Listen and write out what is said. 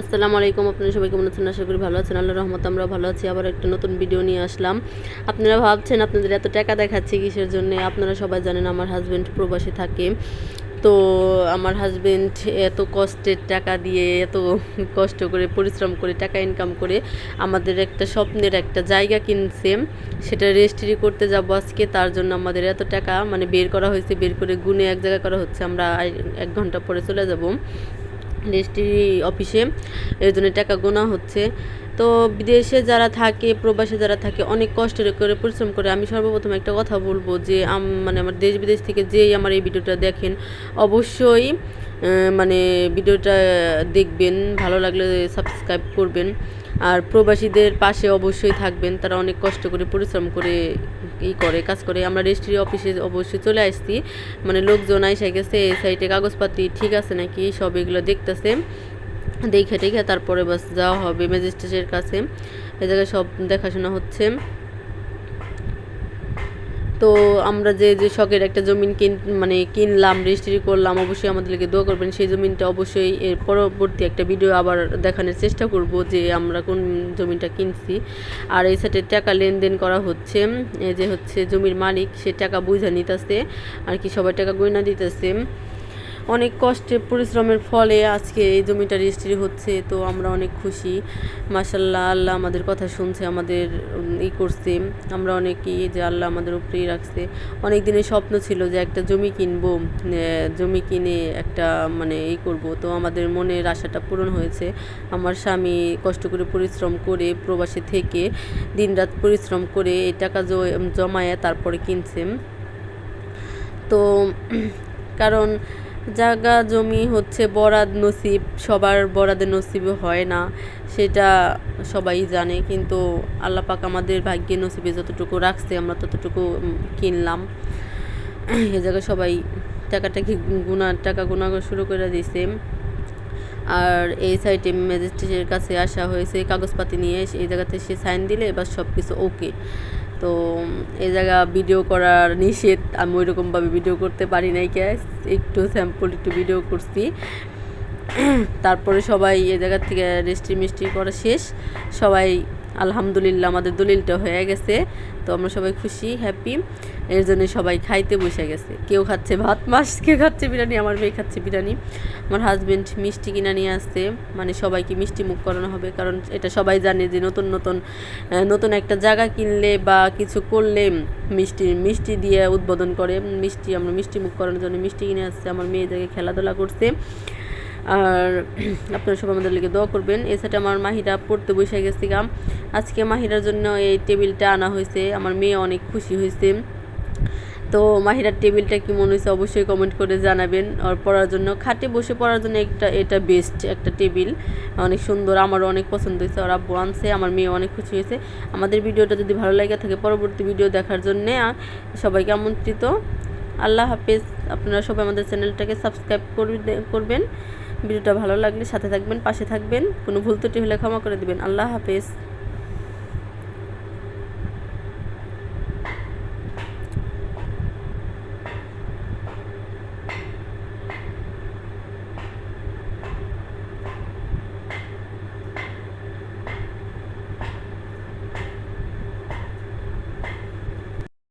আসসালামু আলাইকুম। আপনারা সবাই কেমন আছেন? আশা করি ভালো আছেন। আল্লাহর রহমতে আমরা ভালো আছি। আবার একটা নতুন ভিডিও নিয়ে আসলাম। আপনারা ভাবছেন আপনাদের এত টাকা দেখাচ্ছি কিসের জন্য? আপনারা সবাই জানেন আমার হাজব্যান্ড প্রবাসী থাকে। তো আমার হাজব্যান্ড এত কষ্টের টাকা দিয়ে এত কষ্ট করে পরিশ্রম করে টাকা ইনকাম করে আমাদের একটা স্বপ্নের একটা জায়গা কিনছে, সেটা রেজিস্ট্রি করতে যাব আজকে। তার জন্য আমাদের এত টাকা মানে বের করা হয়েছে, বের করে গুনে এক জায়গায় করা হচ্ছে। আমরা 1 ঘন্টা পরে চলে যাব রেজিস্ট্রি অফিসে, এর জন্য টাকা গোনা হচ্ছে। তো বিদেশে যারা থাকে, প্রবাসে যারা থাকে, অনেক কষ্ট করে পরিশ্রম করে। আমি সর্বপ্রথম একটা কথা বলবো যে মানে আমার দেশ বিদেশ থেকে যেই আমার এই ভিডিওটা দেখেন, অবশ্যই মানে ভিডিওটা দেখবেন, ভালো লাগলে সাবস্ক্রাইব করবেন। আর প্রবাসীদের পাশে অবশ্যই থাকবেন, তারা অনেক কষ্ট করে পরিশ্রম করে কাজ করে। আমরা রেজিস্ট্রি অফিসে অবশ্যই চলে আসছি, মানে লোকজন আইসা গেছে, এই সাইডে কাগজপাতি ঠিক আছে নাকি সব এগুলো দেখতেছে, দেখে টেখে তারপরে বাস যাওয়া হবে ম্যাজিস্ট্রেটের কাছে। এ জায়গায় সব দেখাশোনা হচ্ছে। তো আমরা যে যে শখের একটা জমিন কিনলাম, রেজিস্ট্রি করলাম, অবশ্যই আমাদের লিগে দোয়া করবেন। সেই জমিনটা অবশ্যই এর পরবর্তী একটা ভিডিও আবার দেখানোর চেষ্টা করব যে আমরা কোন জমিটা কিনছি। আর এই সাইডে টাকা লেনদেন করা হচ্ছে, এই যে হচ্ছে জমির মালিক, সে টাকা বুঝা নিতেছে আর কি, সবাই টাকা গয়না দিতেছে। অনেক কষ্টে পরিশ্রমের ফলে আজকে এই জমিটা রেজিস্ট্রি হচ্ছে। তো আমরা অনেক খুশি, মাশাল্লাহ। আল্লাহ আমাদের কথা শুনছে, আমাদের করছে। আমরা অনেকই যে আল্লাহ আমাদের উপরেই রাখছে। অনেক দিনের স্বপ্ন ছিল যে একটা জমি কিনবো, জমি কিনে একটা করব। তো আমাদের মনের আশাটা পূরণ হয়েছে। আমার স্বামী কষ্ট করে পরিশ্রম করে প্রবাসী থেকে দিনরাত পরিশ্রম করে এই টাকা জমায়ে তারপরে কিনছে। তো কারণ জায়গা জমি হচ্ছে বরাদ নসিব, সবার বরাদের নসিবে হয় না, সেটা সবাই জানে। কিন্তু আল্লাহ পাক আমাদের ভাগ্যে নসিবে যতটুকু রাখছে আমরা ততটুকু কিনলাম। এ জায়গায় সবাই টাকা গোনা শুরু করে দিয়েছে। আর এই সাইডে ম্যাজিস্ট্রেটের কাছে আসা হয়েছে কাগজপাতি নিয়ে, এই জায়গাতে সে সাইন দিলে এবার সব কিছু ওকে। তো এই জায়গা ভিডিও করার নিষেধ, আমি ওইরকমভাবে ভিডিও করতে পারি নাই, একটু স্যাম্পল একটু ভিডিও করছি। তারপরে সবাই এই জায়গা থেকে রেজিস্ট্রি করা শেষ, সবাই আলহামদুলিল্লাহ আমাদের দলিলটা হয়ে গেছে। তো আমরা সবাই খুশি, হ্যাপি। এর জন্য সবাই খাইতে বসে গেছে, কেউ খাচ্ছে ভাত মাছ, কেউ খাচ্ছে বিরিয়ানি, আমার মেয়ে খাচ্ছে বিরিয়ানি। আমার হাজব্যান্ড মিষ্টি কিনা নিয়ে আসছে, মানে সবাইকে মিষ্টি মুখ করানো হবে। কারণ এটা সবাই জানে যে নতুন একটা জায়গা কিনলে বা কিছু করলে মিষ্টি দিয়ে উদ্বোধন করে। আমরা মিষ্টি মুখ করানোর জন্য মিষ্টি কিনে আসছে। আমার মেয়ে জায়গায় খেলাধুলা করছে। আর আপনারা সবাই আমাদের লিগে দোয়া করবেন। এছাড়া আমার মাহিরা পড়তে বসে গেছে গাম, আজকে মাহিরার জন্য এই টেবিলটা আনা হয়েছে। আমার মেয়ে অনেক খুশি হয়েছে। তো মাহিরার টেবিলটা কি মনে হয়েছে অবশ্যই কমেন্ট করে জানাবেন। আর পড়ার জন্য খাটে বসে পড়ার জন্য এটা বেস্ট একটা টেবিল, অনেক সুন্দর, আমারও অনেক পছন্দ হয়েছে। ওর আব্বু আনছে, আমার মেয়ে অনেক খুশি হয়েছে। আমাদের ভিডিওটা যদি ভালো লাগে থাকে পরবর্তী ভিডিও দেখার জন্যে সবাইকে আমন্ত্রিত। আল্লাহ হাফেজ। আপনারা সবাই আমাদের চ্যানেলটাকে সাবস্ক্রাইব করবেন। ভিডিওটা ভালো লাগলে সাথে থাকবেন, পাশে থাকবেন। কোনো ভুল ত্রুটি হলে ক্ষমা করে দেবেন। আল্লাহ হাফেজ।